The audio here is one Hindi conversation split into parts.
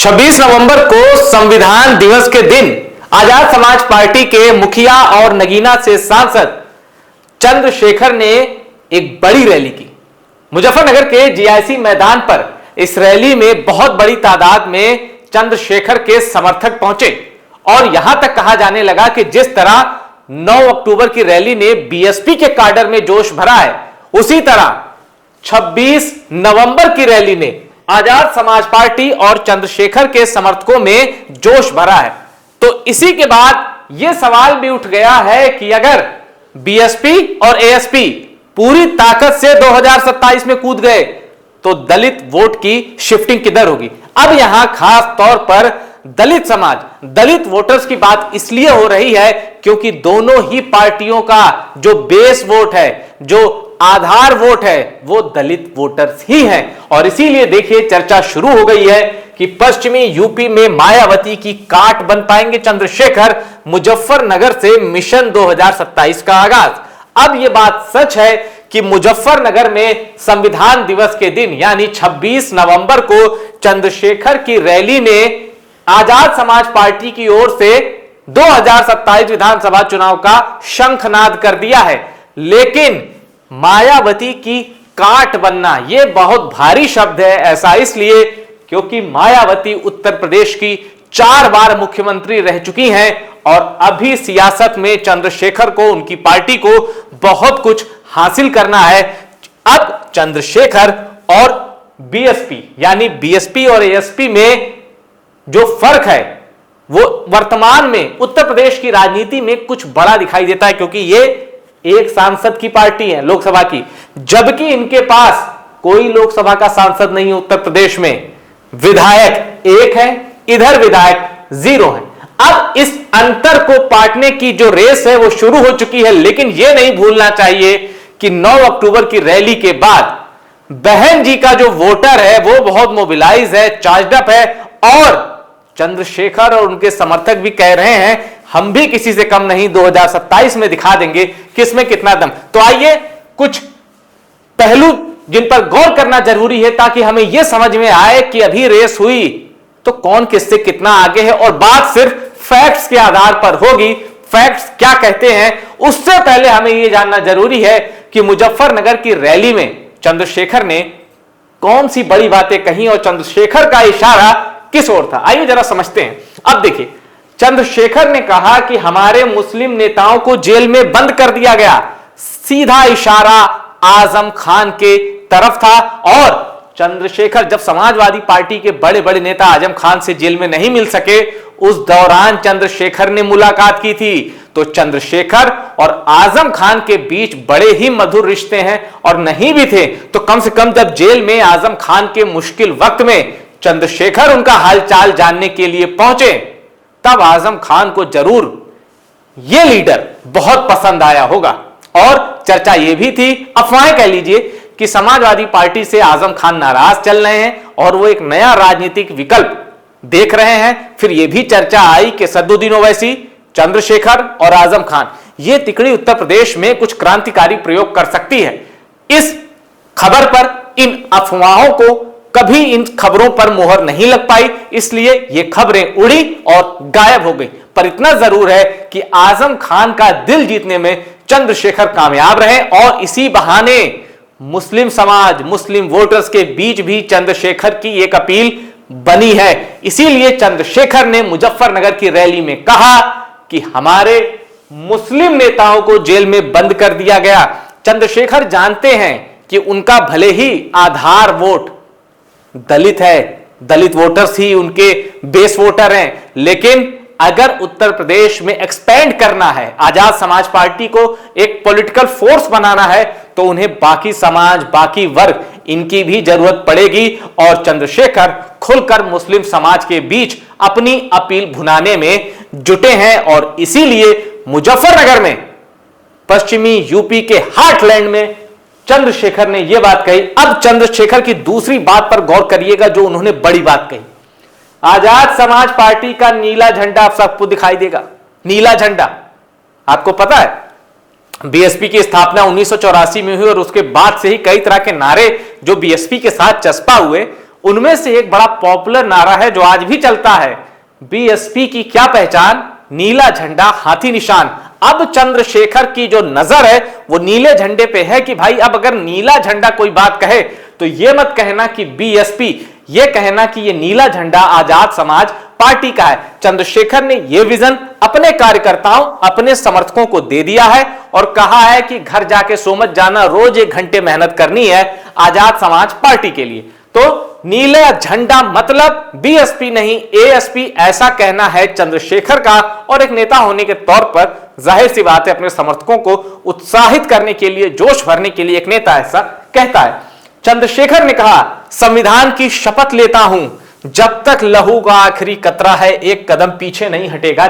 26 नवंबर को संविधान दिवस के दिन आजाद समाज पार्टी के मुखिया और नगीना से सांसद चंद्रशेखर ने एक बड़ी रैली की। मुजफ्फरनगर के जीआईसी मैदान पर इस रैली में बहुत बड़ी तादाद में चंद्रशेखर के समर्थक पहुंचे और यहां तक कहा जाने लगा कि जिस तरह 9 अक्टूबर की रैली ने बीएसपी के काडर में जोश भरा है, उसी तरह 26 नवंबर की रैली ने आजाद समाज पार्टी और चंद्रशेखर के समर्थकों में जोश भरा है। तो इसी के बाद यह सवाल भी उठ गया है कि अगर बीएसपी और एएसपी पूरी ताकत से 2027 में कूद गए तो दलित वोट की शिफ्टिंग किधर होगी। अब यहां खास तौर पर दलित समाज, दलित वोटर्स की बात इसलिए हो रही है क्योंकि दोनों ही पार्टियों का जो बेस वोट है, जो आधार वोट है, वो दलित वोटर्स ही हैं। और इसीलिए देखिए चर्चा शुरू हो गई है कि पश्चिमी यूपी में मायावती की काट बन पाएंगे चंद्रशेखर, मुजफ्फरनगर से मिशन 2027 का आगाज। अब यह बात सच है कि मुजफ्फरनगर में संविधान दिवस के दिन यानी 26 नवंबर को चंद्रशेखर की रैली ने आजाद समाज पार्टी की ओर से 2027 विधानसभा चुनाव का शंखनाद कर दिया है। लेकिन मायावती की काट बनना यह बहुत भारी शब्द है। ऐसा इसलिए क्योंकि मायावती उत्तर प्रदेश की 4 बार मुख्यमंत्री रह चुकी हैं और अभी सियासत में चंद्रशेखर को, उनकी पार्टी को बहुत कुछ हासिल करना है। अब चंद्रशेखर और बीएसपी यानी बीएसपी और एएसपी में जो फर्क है वो वर्तमान में उत्तर प्रदेश की राजनीति में कुछ बड़ा दिखाई देता है, क्योंकि ये एक सांसद की पार्टी है लोकसभा की, जबकि इनके पास कोई लोकसभा का सांसद नहीं है। उत्तर प्रदेश में विधायक 1 है, इधर विधायक 0 है। अब इस अंतर को पाटने की जो रेस है वो शुरू हो चुकी है। लेकिन यह नहीं भूलना चाहिए कि 9 अक्टूबर की रैली के बाद बहन जी का जो वोटर है वो बहुत मोबिलाइज है, चार्ज्ड अप है और चंद्रशेखर और उनके समर्थक भी कह रहे हैं हम भी किसी से कम नहीं, 2027 में दिखा देंगे किसमें कितना दम। तो आइए कुछ पहलू जिन पर गौर करना जरूरी है ताकि हमें यह समझ में आए कि अभी रेस हुई तो कौन किससे कितना आगे है और बात सिर्फ फैक्ट्स के आधार पर होगी। फैक्ट्स क्या कहते हैं उससे पहले हमें यह जानना जरूरी है कि मुजफ्फरनगर की रैली में चंद्रशेखर ने कौन सी बड़ी बातें कही और चंद्रशेखर का इशारा किस ओर था। आइए जरा समझते हैं। अब देखिए, चंद्रशेखर ने कहा कि हमारे मुस्लिम नेताओं को जेल में बंद कर दिया गया। सीधा इशारा आजम खान के तरफ था और चंद्रशेखर जब समाजवादी पार्टी के बड़े बड़े नेता आजम खान से जेल में नहीं मिल सके, उस दौरान चंद्रशेखर ने मुलाकात की थी। तो चंद्रशेखर और आजम खान के बीच बड़े ही मधुर रिश्ते हैं और नहीं भी थे तो कम से कम जब जेल में आजम खान के मुश्किल वक्त में चंद्रशेखर उनका हालचाल जानने के लिए पहुंचे, तब आजम खान को जरूर यह लीडर बहुत पसंद आया होगा। और चर्चा यह भी थी, अफवाहें कह लीजिए, कि समाजवादी पार्टी से आजम खान नाराज चल रहे हैं और वो एक नया राजनीतिक विकल्प देख रहे हैं। फिर यह भी चर्चा आई कि सद्दुद्दीन ओवैसी, चंद्रशेखर और आजम खान, ये तिकड़ी उत्तर प्रदेश में कुछ क्रांतिकारी प्रयोग कर सकती है। इस खबर पर, इन अफवाहों को कभी इन खबरों पर मोहर नहीं लग पाई, इसलिए ये खबरें उड़ी और गायब हो गई। पर इतना जरूर है कि आजम खान का दिल जीतने में चंद्रशेखर कामयाब रहे और इसी बहाने मुस्लिम समाज, मुस्लिम वोटर्स के बीच भी चंद्रशेखर की एक अपील बनी है। इसीलिए चंद्रशेखर ने मुजफ्फरनगर की रैली में कहा कि हमारे मुस्लिम नेताओं को जेल में बंद कर दिया गया। चंद्रशेखर जानते हैं कि उनका भले ही आधार वोट दलित है, दलित वोटर्स ही उनके बेस वोटर हैं, लेकिन अगर उत्तर प्रदेश में एक्सपेंड करना है, आजाद समाज पार्टी को एक पॉलिटिकल फोर्स बनाना है, तो उन्हें बाकी समाज, बाकी वर्ग, इनकी भी जरूरत पड़ेगी। और चंद्रशेखर खुलकर मुस्लिम समाज के बीच अपनी अपील भुनाने में जुटे हैं और इसीलिए मुजफ्फरनगर में, पश्चिमी यूपी के हार्टलैंड में चंद्रशेखर ने यह बात कही। अब चंद्रशेखर की दूसरी बात पर गौर करिएगा जो उन्होंने बड़ी बात कही। आजाद समाज पार्टी का नीला झंडा आप सबको दिखाई देगा। नीला झंडा आपको पता है बीएसपी की स्थापना 1984 में हुई और उसके बाद से ही कई तरह के नारे जो बीएसपी के साथ चस्पा हुए उनमें से एक बड़ा पॉपुलर नारा है जो आज भी चलता है, बीएसपी की क्या पहचान, नीला झंडा हाथी निशान। अब चंद्रशेखर की जो नजर है वो नीले झंडे पे है कि भाई अब अगर नीला झंडा कोई बात कहे तो ये मत कहना कि बीएसपी, ये कहना कि ये नीला झंडा आजाद समाज पार्टी का है। चंद्रशेखर ने यह विजन अपने कार्यकर्ताओं, अपने समर्थकों को दे दिया है और कहा है कि घर जाके सो मत जाना, रोज 1 घंटे मेहनत करनी है आजाद समाज पार्टी के लिए। तो नीला झंडा मतलब बीएसपी नहीं एएसपी, ऐसा कहना है चंद्रशेखर का। और एक नेता होने के तौर पर जाहिर सी बात है अपने समर्थकों को उत्साहित करने के लिए, जोश भरने के लिए एक नेता ऐसा कहता है। चंद्रशेखर ने कहा, संविधान की शपथ लेता हूं, जब तक लहू का आखिरी कतरा है एक कदम पीछे नहीं हटेगा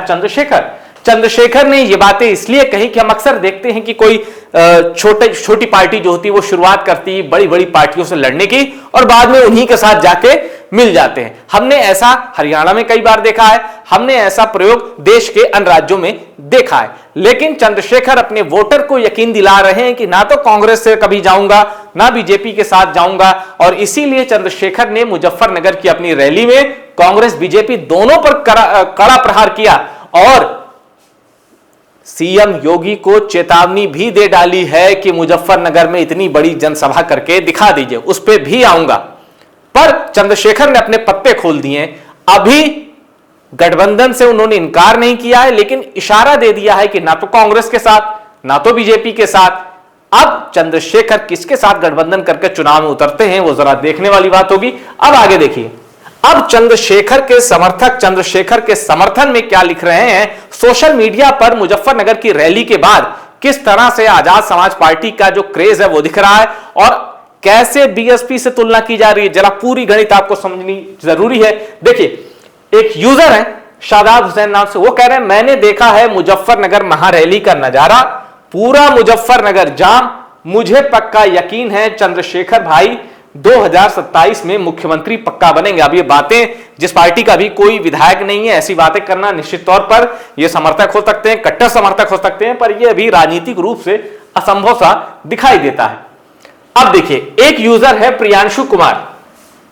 चंद्रशेखर ने ये बातें इसलिए कही कि हम अक्सर देखते हैं कि कोई छोटी पार्टी जो होती है वो शुरुआत करती है बड़ी बड़ी पार्टियों से लड़ने की और बाद में उन्हीं के साथ जाके मिल जाते हैं। हमने ऐसा हरियाणा में कई बार देखा है, हमने ऐसा प्रयोग देश के अन्य राज्यों में देखा है। लेकिन चंद्रशेखर अपने वोटर को यकीन दिला रहे हैं कि ना तो कांग्रेस से कभी जाऊंगा ना बीजेपी के साथ जाऊंगा। और इसीलिए चंद्रशेखर ने मुजफ्फरनगर की अपनी रैली में कांग्रेस बीजेपी दोनों पर कड़ा प्रहार किया और सीएम योगी को चेतावनी भी दे डाली है कि मुजफ्फरनगर में इतनी बड़ी जनसभा करके दिखा दीजिए, उस पर भी आऊंगा। पर चंद्रशेखर ने अपने पत्ते खोल दिए। अभी गठबंधन से उन्होंने इनकार नहीं किया है, लेकिन इशारा दे दिया है कि ना तो कांग्रेस के साथ ना तो बीजेपी के साथ। अब चंद्रशेखर किसके साथ गठबंधन करके चुनाव में उतरते हैं वो जरा देखने वाली बात होगी। अब आगे देखिए, अब चंद्रशेखर के समर्थक चंद्रशेखर के समर्थन में क्या लिख रहे हैं सोशल मीडिया पर। मुजफ्फरनगर की रैली के बाद किस तरह से आजाद समाज पार्टी का जो क्रेज है वो दिख रहा है और कैसे बीएसपी से तुलना की जा रही है, जरा पूरी गणित आपको समझनी जरूरी है। देखिए, एक यूजर है शादाब हुसैन नाम से, वो कह रहे हैं मैंने देखा है मुजफ्फरनगर महारैली का नजारा, पूरा मुजफ्फरनगर जाम, मुझे पक्का यकीन है चंद्रशेखर भाई 2027 में मुख्यमंत्री पक्का बनेंगे। अब ये बातें, जिस पार्टी का भी कोई विधायक नहीं है, ऐसी बातें करना निश्चित तौर पर ये समर्थक हो सकते हैं, कट्टर समर्थक हो सकते हैं, पर ये अभी राजनीतिक रूप से असंभव सा दिखाई देता है। अब देखिए, एक यूजर है प्रियांशु कुमार,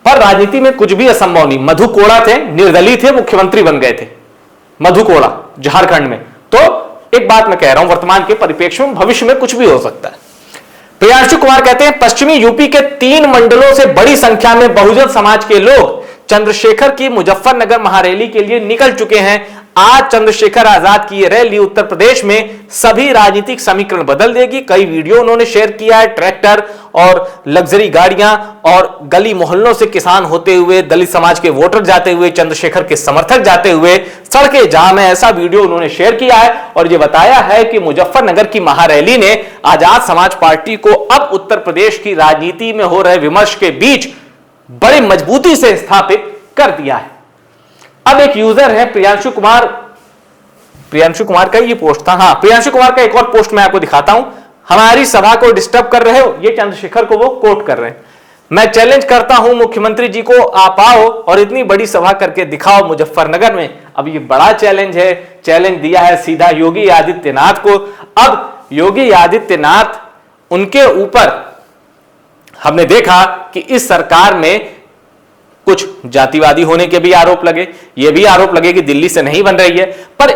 पर राजनीति में कुछ भी असंभव नहीं। मधु कोड़ा थे, निर्दलीय थे, मुख्यमंत्री बन गए थे मधु कोड़ा झारखंड में। तो एक बात मैं कह रहा हूं, वर्तमान के परिप्रेक्ष्य में भविष्य में कुछ भी हो सकता है। प्रियांशु कुमार कहते हैं पश्चिमी यूपी के 3 मंडलों से बड़ी संख्या में बहुजन समाज के लोग चंद्रशेखर की मुजफ्फरनगर महारैली के लिए निकल चुके हैं। आज चंद्रशेखर आजाद की यह रैली उत्तर प्रदेश में सभी राजनीतिक समीकरण बदल देगी। कई वीडियो उन्होंने शेयर किया है, ट्रैक्टर और लग्जरी गाड़ियां और गली मोहल्लों से किसान होते हुए, दलित समाज के वोटर जाते हुए, चंद्रशेखर के समर्थक जाते हुए, सड़कें जाम है, ऐसा वीडियो उन्होंने शेयर किया है और यह बताया है कि मुजफ्फरनगर की महारैली ने आजाद समाज पार्टी को अब उत्तर प्रदेश की राजनीति में हो रहे विमर्श के बीच बड़ी मजबूती से स्थापित कर दिया है। अब एक यूजर है प्रियांशु कुमार का ये पोस्ट था। हाँ, प्रियांशु कुमार का एक और पोस्ट मैं आपको दिखाता हूं। हमारी सभा को डिस्टर्ब कर रहे हो, ये चंद्रशेखर को वो कोट कर रहे हैं। मैं चैलेंज करता हूं मुख्यमंत्री जी को, आप आओ और इतनी बड़ी सभा करके दिखाओ मुजफ्फरनगर में। अब ये बड़ा चैलेंज है, चैलेंज दिया है सीधा योगी आदित्यनाथ को। अब योगी आदित्यनाथ, उनके ऊपर हमने देखा कि इस सरकार में कुछ जातिवादी होने के भी आरोप लगे, ये भी आरोप लगे कि दिल्ली से नहीं बन रही है, पर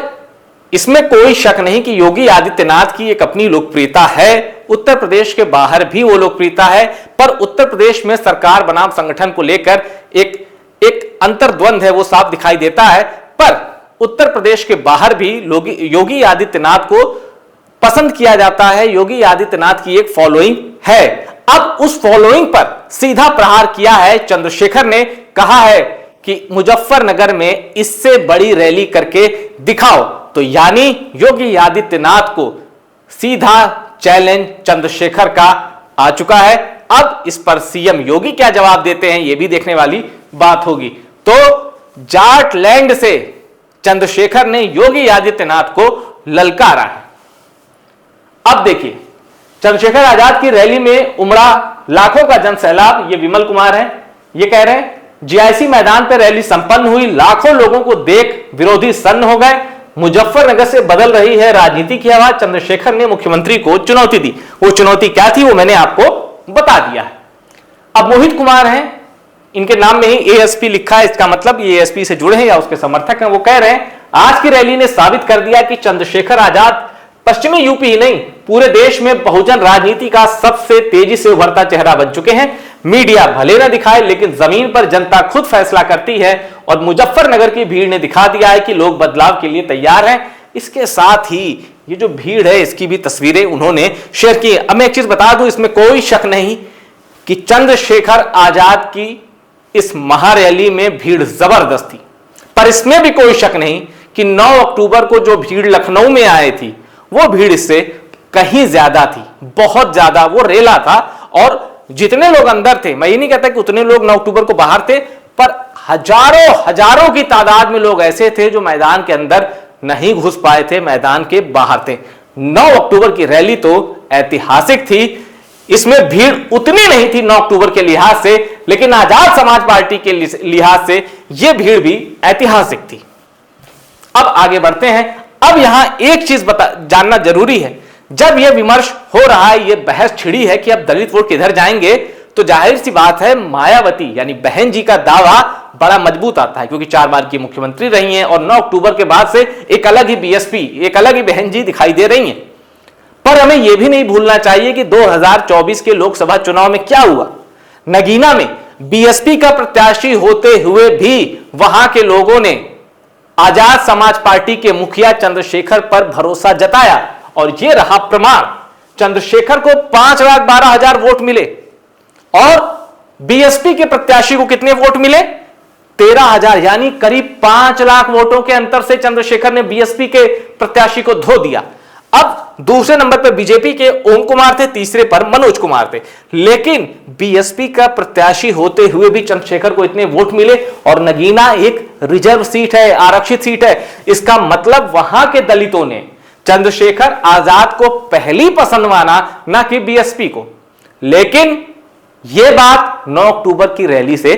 इसमें कोई शक नहीं कि योगी आदित्यनाथ की एक अपनी लोकप्रियता है। उत्तर प्रदेश के बाहर भी वो लोकप्रियता है, पर उत्तर प्रदेश में सरकार बनाम संगठन को लेकर एक अंतर्द्वंद है, वो साफ दिखाई देता है। पर उत्तर प्रदेश के बाहर भी योगी आदित्यनाथ को पसंद किया जाता है, योगी आदित्यनाथ की एक फॉलोइंग है। अब उस फॉलोइंग पर सीधा प्रहार किया है चंद्रशेखर ने, कहा है कि मुजफ्फरनगर में इससे बड़ी रैली करके दिखाओ। तो यानी योगी आदित्यनाथ को सीधा चैलेंज चंद्रशेखर का आ चुका है। अब इस पर सीएम योगी क्या जवाब देते हैं ये भी देखने वाली बात होगी। तो जाटलैंड से चंद्रशेखर ने योगी आदित्यनाथ को ललकारा है। अब देखिए, चंद्रशेखर आजाद की रैली में उमड़ा लाखों का जनसैलाब। ये विमल कुमार है, ये कह रहे हैं जीआईसी मैदान पर रैली संपन्न हुई, लाखों लोगों को देख विरोधी सन्न हो गए। मुजफ्फरनगर से बदल रही है राजनीति की आवाज। चंद्रशेखर ने मुख्यमंत्री को चुनौती दी। वो चुनौती क्या थी वो मैंने आपको बता दिया है। अब मोहित कुमार हैं, इनके नाम में ही एएसपी लिखा है, इसका मतलब ये एएसपी से जुड़े हैं या उसके समर्थक हैं। वो कह रहे हैं आज की रैली ने साबित कर दिया कि चंद्रशेखर आजाद पश्चिमी यूपी ही नहीं पूरे देश में बहुजन राजनीति का सबसे तेजी से उभरता चेहरा बन चुके हैं। मीडिया भले न दिखाए लेकिन जमीन पर जनता खुद फैसला करती है और मुजफ्फरनगर की भीड़ ने दिखा दिया है कि लोग बदलाव के लिए तैयार हैं। इसके साथ ही ये जो भीड़ है इसकी भी तस्वीरें उन्होंने शेयर की। अब मैं एक चीज बता दूं, इसमें कोई शक नहीं कि चंद्रशेखर आजाद की इस महारैली में भीड़ जबरदस्त थी, पर इसमें भी कोई शक नहीं कि 9 अक्टूबर को जो भीड़ लखनऊ में आई थी वो भीड़ इससे कहीं ज्यादा थी, बहुत ज्यादा। वो रेला था और जितने लोग अंदर थे, मैं ये नहीं कहता कि उतने लोग 9 अक्टूबर को बाहर थे, पर हजारों की तादाद में लोग ऐसे थे जो मैदान के अंदर नहीं घुस पाए थे, मैदान के बाहर थे। 9 अक्टूबर की रैली तो ऐतिहासिक थी, इसमें भीड़ उतनी नहीं थी 9 अक्टूबर के लिहाज से, लेकिन आजाद समाज पार्टी के लिहाज से यह भीड़ भी ऐतिहासिक थी। अब आगे बढ़ते हैं। अब यहां एक चीज जानना जरूरी है, जब यह विमर्श हो रहा है, यह बहस छिड़ी है कि अब दलित वोट किधर जाएंगे, तो जाहिर सी बात है मायावती यानी बहन जी का दावा बड़ा मजबूत आता है, क्योंकि 4 बार की मुख्यमंत्री रही हैं और 9 अक्टूबर के बाद से एक अलग ही बीएसपी, एक अलग ही बहन जी दिखाई दे रही हैं। पर हमें यह भी नहीं भूलना चाहिए कि 2024 के लोकसभा चुनाव में क्या हुआ। नगीना में बीएसपी का प्रत्याशी होते हुए भी वहां के लोगों ने आजाद समाज पार्टी के मुखिया चंद्रशेखर पर भरोसा जताया और यह रहा प्रमाण। चंद्रशेखर को 5,12,000 वोट मिले और बीएसपी के प्रत्याशी को कितने वोट मिले? 13,000, यानी करीब 5 लाख वोटों के अंतर से चंद्रशेखर ने बीएसपी के प्रत्याशी को धो दिया। अब दूसरे नंबर पर बीजेपी के ओम कुमार थे, तीसरे पर मनोज कुमार थे, लेकिन बीएसपी का प्रत्याशी होते हुए भी चंद्रशेखर को इतने वोट मिले। और नगीना एक रिजर्व सीट है, आरक्षित सीट है, इसका मतलब वहां के दलितों ने चंद्रशेखर आजाद को पहली पसंद माना, ना कि बीएसपी को। लेकिन यह बात 9 अक्टूबर की रैली से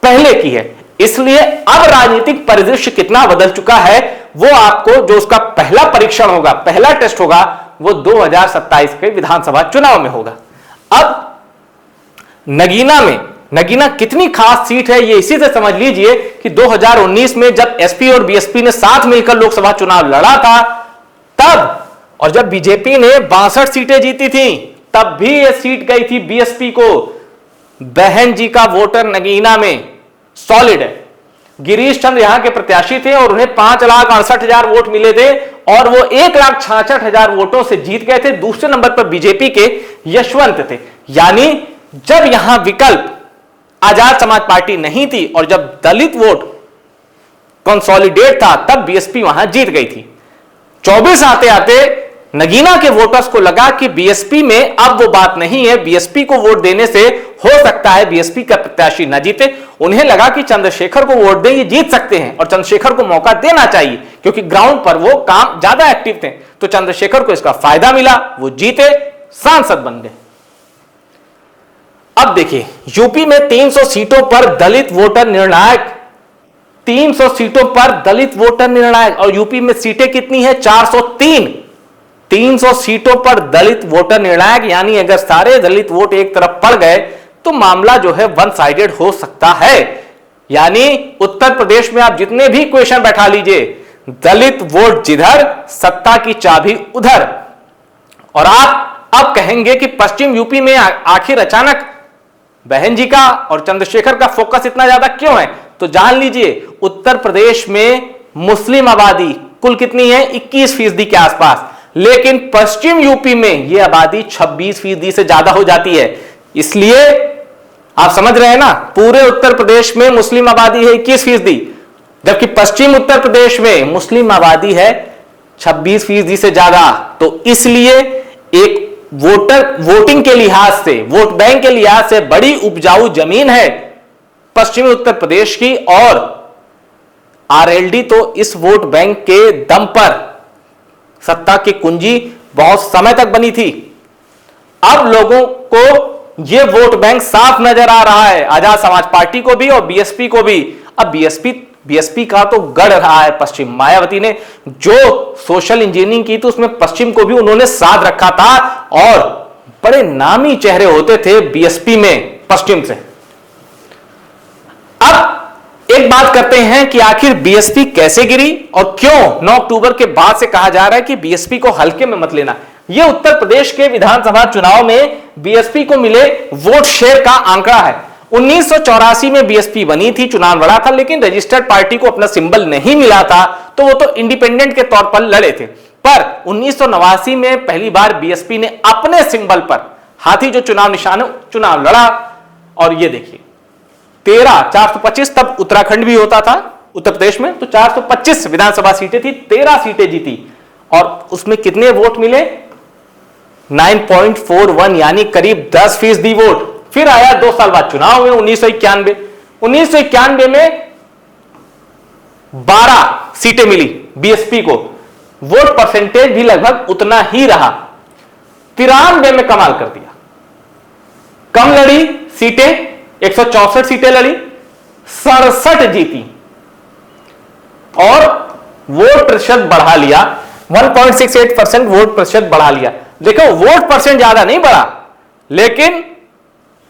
पहले की है, इसलिए अब राजनीतिक परिदृश्य कितना बदल चुका है वो आपको, जो उसका पहला परीक्षण होगा, पहला टेस्ट होगा, वो 2027 के विधानसभा चुनाव में होगा। अब नगीना कितनी खास सीट है ये इसी से समझ लीजिए कि 2019 में जब एसपी और बीएसपी ने साथ मिलकर लोकसभा चुनाव लड़ा था तब, और जब बीजेपी ने 62 सीटें जीती थी तब भी यह सीट गई थी बीएसपी को। बहन जी का वोटर नगीना में सॉलिड है। गिरीश चंद्र यहां के प्रत्याशी थे और उन्हें 5,68,000 वोट मिले थे और वो 1,66,000 वोटों से जीत गए थे। दूसरे नंबर पर बीजेपी के यशवंत थे। यानी जब यहां विकल्प आजाद समाज पार्टी नहीं थी और जब दलित वोट कंसोलिडेट था तब बीएसपी वहां जीत गई थी। 24 आते आते नगीना के वोटर्स को लगा कि बीएसपी में अब वो बात नहीं है, बीएसपी को वोट देने से हो सकता है बीएसपी का प्रत्याशी न जीते। उन्हें लगा कि चंद्रशेखर को वोट दें, ये जीत सकते हैं और चंद्रशेखर को मौका देना चाहिए क्योंकि ग्राउंड पर वो काम ज्यादा एक्टिव थे। तो चंद्रशेखर को इसका फायदा मिला, वो जीते, सांसद बन गए। अब देखिए यूपी में 300 सीटों पर दलित वोटर निर्णायक, 300 सीटों पर दलित वोटर निर्णायक, और यूपी में सीटें कितनी है? 403। 300 सीटों पर दलित वोटर निर्णायक, यानी अगर सारे दलित वोट एक तरफ पड़ गए तो मामला जो है वन साइडेड हो सकता है। यानी उत्तर प्रदेश में आप जितने भी क्वेश्चन बैठा लीजिए, दलित वोट जिधर, सत्ता की चाबी उधर। और आप अब कहेंगे कि पश्चिम यूपी में आखिर अचानक बहन जी का और चंद्रशेखर का फोकस इतना ज्यादा क्यों है? तो जान लीजिए, उत्तर प्रदेश में मुस्लिम आबादी कुल कितनी है? 21% के आसपास, लेकिन पश्चिम यूपी में यह आबादी 26% से ज्यादा हो जाती है। इसलिए आप समझ रहे हैं ना, पूरे उत्तर प्रदेश में मुस्लिम आबादी है 21%, जबकि पश्चिम उत्तर प्रदेश में मुस्लिम आबादी है 26% से ज्यादा। तो इसलिए एक वोटिंग के लिहाज से, वोट बैंक के लिहाज से बड़ी उपजाऊ जमीन है पश्चिमी उत्तर प्रदेश की, और आरएलडी तो इस वोट बैंक के दम पर सत्ता की कुंजी बहुत समय तक बनी थी। अब लोगों को यह वोट बैंक साफ नजर आ रहा है, आजाद समाज पार्टी को भी और बीएसपी को भी। अब बीएसपी का तो गढ़ रहा है पश्चिम। मायावती ने जो सोशल इंजीनियरिंग की थी उसमें पश्चिम को भी उन्होंने साथ रखा था और बड़े नामी चेहरे होते थे बीएसपी में पश्चिम से। अब एक बात करते हैं कि आखिर बीएसपी कैसे गिरी और क्यों 9 अक्टूबर के बाद से कहा जा रहा है कि बीएसपी को हल्के में मत लेना। यह उत्तर प्रदेश के विधानसभा चुनाव में बीएसपी को मिले वोट शेयर का आंकड़ा है। 1984 में बीएसपी बनी थी, चुनाव लड़ा था, लेकिन रजिस्टर्ड पार्टी को अपना सिंबल नहीं मिला था, तो वो तो इंडिपेंडेंट के तौर पर लड़े थे। पर 1989 में पहली बार बीएसपी ने अपने सिंबल पर, हाथी जो चुनाव निशान है, चुनाव लड़ा। और ये देखिए 425, तब उत्तराखंड भी होता था उत्तर प्रदेश में, तो 425 विधानसभा सीटें थी, 13 सीटें जीती। और उसमें कितने वोट मिले? 9.41, यानी करीब 10% वोट। फिर आया 2 साल बाद चुनाव हुए 1991 में 12 सीटें मिली बीएसपी को। वोट परसेंटेज भी लगभग उतना ही रहा। 93 में कमाल कर दिया, कम लड़ी सीटें, 164 सीटें लड़ी, 67 जीती और वोट प्रतिशत बढ़ा लिया, 1.68% वोट प्रतिशत बढ़ा लिया। देखो वोट परसेंट ज्यादा नहीं बढ़ा, लेकिन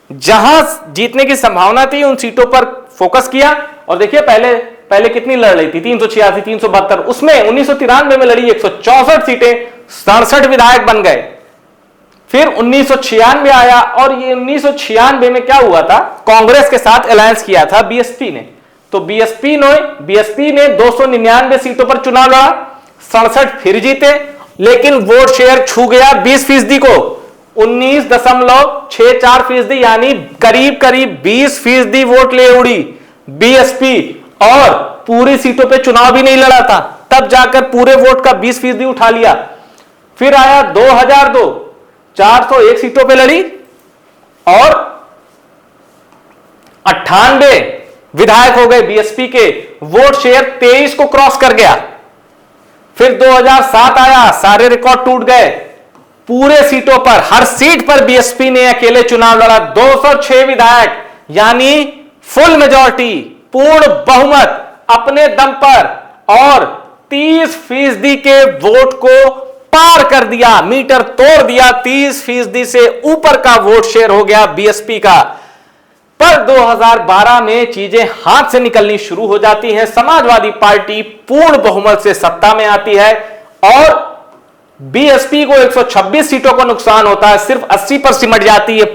जहां जीतने की संभावना थी उन सीटों पर फोकस किया। और देखिए पहले कितनी लड़ रही थी, 386, 372, उसमें 1993 में लड़ी 164 सीटें, 67 विधायक बन गए। फिर 1996 आया और ये 1996 में क्या हुआ था, कांग्रेस के साथ अलायंस किया था बीएसपी ने। तो बीएसपी ने 299 सीटों पर चुनाव लड़ा, 67 फिर जीते, लेकिन वोट शेयर छू गया 20% को, 19.64%, यानी करीब 20% वोट ले उड़ी बीएसपी, और पूरी सीटों पे चुनाव भी नहीं लड़ा था, तब जाकर पूरे वोट का 20% उठा लिया। फिर आया 2002, 401 सीटों पे लड़ी और 98 विधायक हो गए बीएसपी के, वोट शेयर 23 को क्रॉस कर गया। फिर 2007 आया, सारे रिकॉर्ड टूट गए, पूरे सीटों पर, हर सीट पर बीएसपी ने अकेले चुनाव लड़ा, 206 विधायक, यानी फुल मेजॉरिटी, पूर्ण बहुमत अपने दम पर, और 30% के वोट को पार कर दिया, मीटर तोड़ दिया, 30% से ऊपर का वोट शेयर हो गया बीएसपी का। पर 2012 में चीजें हाथ से निकलनी शुरू हो जाती हैं, समाजवादी पार्टी पूर्ण बहुमत से सत्ता में आती है और बीएसपी को 126 सीटों का नुकसान होता है, सिर्फ 80 पर सिमट जाती है।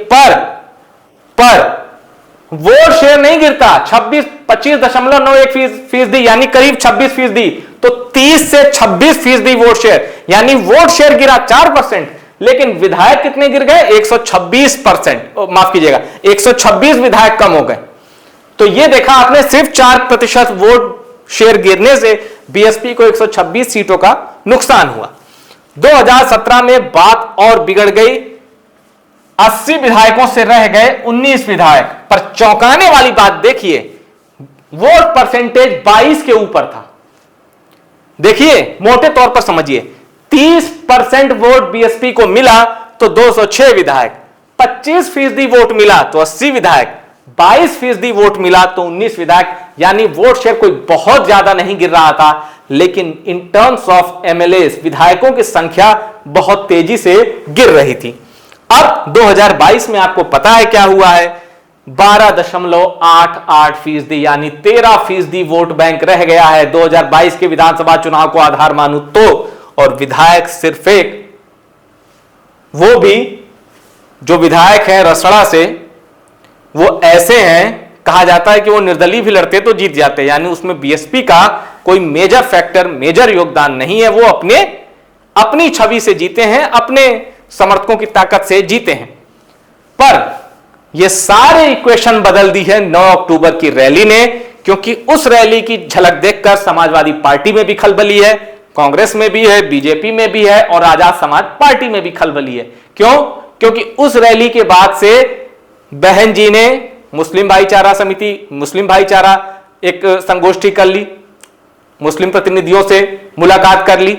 पर वोट शेयर नहीं गिरता, 25.91%, यानी करीब 26%, तो 30 से 26% वोट शेयर, यानी वोट शेयर गिरा 4%, लेकिन विधायक कितने गिर गए? 126%, माफ कीजिएगा, 126 विधायक कम हो गए। तो यह देखा आपने, सिर्फ 4% वोट शेयर गिरने से बीएसपी को 126 सीटों का नुकसान हुआ। 2017 में बात और बिगड़ गई, 80 विधायकों से रह गए 19 विधायक। पर चौंकाने वाली बात देखिए, वोट परसेंटेज 22 के ऊपर था। देखिए मोटे तौर पर समझिए, 30% वोट बीएसपी को मिला तो 206 विधायक, 25% वोट मिला तो 80 विधायक, 22% वोट मिला तो 19 विधायक, यानी वोट शेयर कोई बहुत ज्यादा नहीं गिर रहा था, लेकिन इन टर्म्स ऑफ एमएलए विधायकों की संख्या बहुत तेजी से गिर रही थी। अब 2022 में आपको पता है क्या हुआ है, 12.88%, यानी 13% वोट बैंक रह गया है 2022 के विधानसभा चुनाव को आधार मानू तो। और विधायक सिर्फ एक, वो भी जो विधायक हैं रसड़ा से, वो ऐसे हैं, कहा जाता है कि वो निर्दलीय भी लड़ते तो जीत जाते, यानी उसमें बीएसपी का कोई मेजर फैक्टर, मेजर योगदान नहीं है, वो अपनी छवि से जीते हैं, अपने समर्थकों की ताकत से जीते हैं। पर यह सारे इक्वेशन बदल दी है 9 अक्टूबर की रैली ने, क्योंकि उस रैली की झलक देखकर समाजवादी पार्टी में भी खलबली है, कांग्रेस में भी है, बीजेपी में भी है और आजाद समाज पार्टी में भी खलबली है। क्यों? क्योंकि उस रैली के बाद से बहन जी ने मुस्लिम भाईचारा समिति, मुस्लिम भाईचारा एक संगोष्ठी कर ली, मुस्लिम प्रतिनिधियों से मुलाकात कर ली,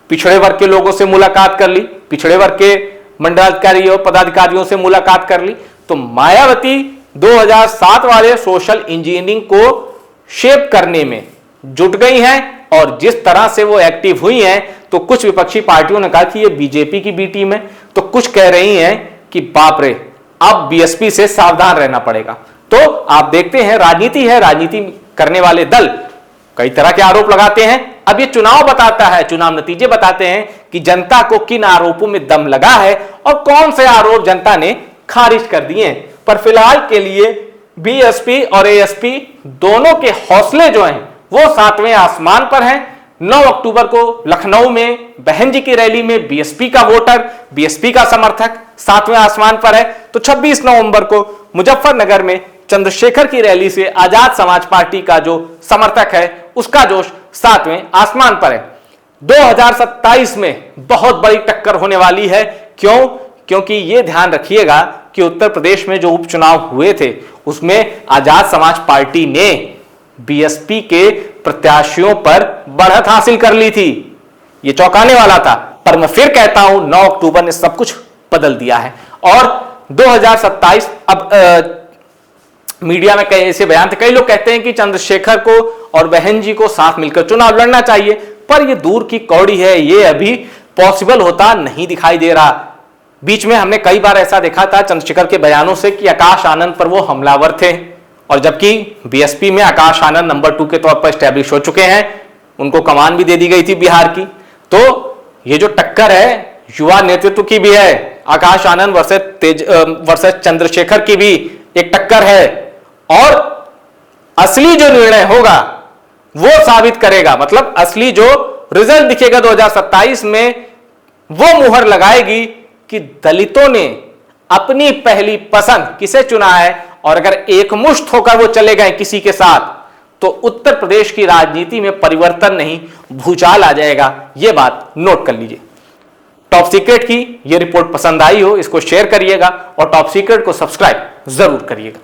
पिछड़े वर्ग के लोगों से मुलाकात कर ली, पिछड़े वर्ग के मंडलाधिकारियों पदाधिकारियों से मुलाकात कर ली। तो मायावती 2007 वाले सोशल इंजीनियरिंग को शेप करने में जुट गई हैं, और जिस तरह से वो एक्टिव हुई हैं, तो कुछ विपक्षी पार्टियों ने कहा कि ये बीजेपी की बी टीम है, तो कुछ कह रही हैं कि बाप रे, अब बीएसपी से सावधान रहना पड़ेगा। तो आप देखते हैं राजनीति है, राजनीति करने वाले दल कई तरह के आरोप लगाते हैं। अब ये चुनाव बताता है, चुनाव नतीजे बताते हैं कि जनता को किन आरोपों में दम लगा है और कौन से आरोप जनता ने खारिज कर दिए। पर फिलहाल के लिए बीएसपी और एएसपी दोनों के हौसले जो हैं वो 7वें आसमान पर हैं। 9 अक्टूबर को लखनऊ में बहन जी की रैली में बीएसपी का वोटर, बीएसपी का समर्थक 7वें आसमान पर है, तो 26 नवंबर को मुजफ्फरनगर में चंद्रशेखर की रैली से आजाद समाज पार्टी का जो समर्थक है उसका जोश 7वें आसमान पर है। 2027 में बहुत बड़ी टक्कर होने वाली है। क्यों? क्योंकि यह ध्यान रखिएगा कि उत्तर प्रदेश में जो उपचुनाव हुए थे उसमें आजाद समाज पार्टी ने बीएसपी के प्रत्याशियों पर बढ़त हासिल कर ली थी। यह चौंकाने वाला था, पर मैं फिर कहता हूं 9 अक्टूबर ने सब कुछ बदल दिया है। और 2027 अब मीडिया में कई ऐसे बयान थे, कई लोग कहते हैं कि चंद्रशेखर को और बहन जी को साथ मिलकर चुनाव लड़ना चाहिए, पर यह दूर की कौड़ी है, यह अभी पॉसिबल होता नहीं दिखाई दे रहा। बीच में हमने कई बार ऐसा देखा था चंद्रशेखर के बयानों से कि आकाश आनंद पर वो हमलावर थे, और जबकि बीएसपी में आकाश आनंद नंबर 2 के तौर पर स्टैब्लिश हो चुके हैं, उनको कमान भी दे दी गई थी बिहार की। तो ये जो टक्कर है युवा नेतृत्व की भी है, आकाश आनंद वर्सेस चंद्रशेखर की भी एक टक्कर है, और असली जो निर्णय होगा वो साबित करेगा, मतलब असली जो रिजल्ट दिखेगा 2027 में वो मुहर लगाएगी कि दलितों ने अपनी पहली पसंद किसे चुना है। और अगर एकमुश्त होकर वो चले गए किसी के साथ तो उत्तर प्रदेश की राजनीति में परिवर्तन नहीं, भूचाल आ जाएगा। यह बात नोट कर लीजिए। टॉप सीक्रेट की यह रिपोर्ट पसंद आई हो इसको शेयर करिएगा और टॉप सीक्रेट को सब्सक्राइब जरूर करिएगा।